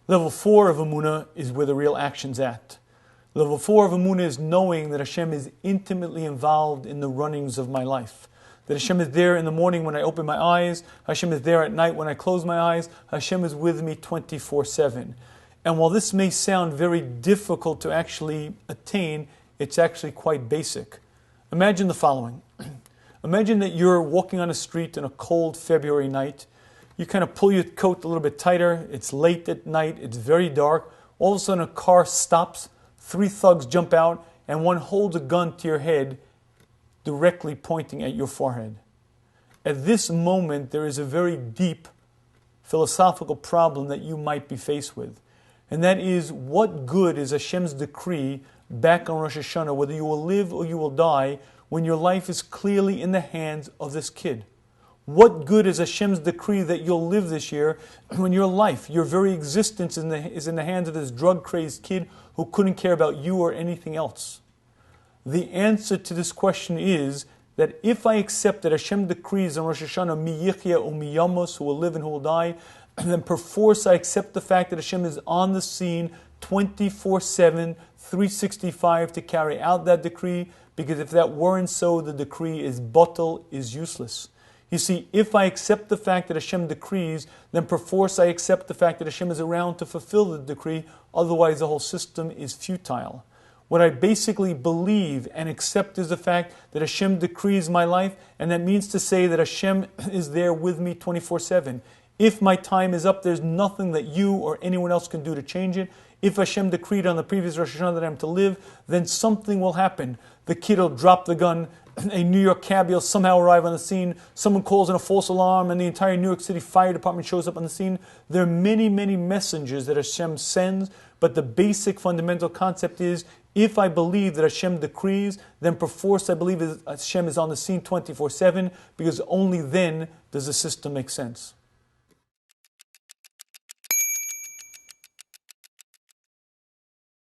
Level 4 of Emunah is where the real action's at. Level 4 of Emunah is knowing that Hashem is intimately involved in the runnings of my life. That Hashem is there in the morning when I open my eyes. Hashem is there at night when I close my eyes. Hashem is with me 24/7. And while this may sound very difficult to actually attain, it's actually quite basic. Imagine the following. Imagine that you're walking on a street on a cold February night. You kind of pull your coat a little bit tighter. It's late at night. It's very dark. All of a sudden a car stops. 3 thugs jump out and one holds a gun to your head, directly pointing at your forehead. At this moment, there is a very deep philosophical problem that you might be faced with. And that is, what good is Hashem's decree back on Rosh Hashanah, whether you will live or you will die, when your life is clearly in the hands of this kid? What good is Hashem's decree that you'll live this year when your life, your very existence is in the hands of this drug-crazed kid who couldn't care about you or anything else? The answer to this question is that if I accept that Hashem decrees on Rosh Hashanah, mi yichya u mi yamos, who will live and who will die, then perforce I accept the fact that Hashem is on the scene 24/7, 365 to carry out that decree, because if that weren't so, the decree is batal, is useless. You see, if I accept the fact that Hashem decrees, then perforce I accept the fact that Hashem is around to fulfill the decree, otherwise the whole system is futile. What I basically believe and accept is the fact that Hashem decrees my life, and that means to say that Hashem is there with me 24/7. If my time is up, there's nothing that you or anyone else can do to change it. If Hashem decreed on the previous Rosh Hashanah that I'm to live, then something will happen. The kid will drop the gun, a New York cabbie will somehow arrive on the scene, someone calls in a false alarm, and the entire New York City Fire Department shows up on the scene. There are many, many messengers that Hashem sends, but the basic fundamental concept is, if I believe that Hashem decrees, then perforce I believe that Hashem is on the scene 24/7, because only then does the system make sense.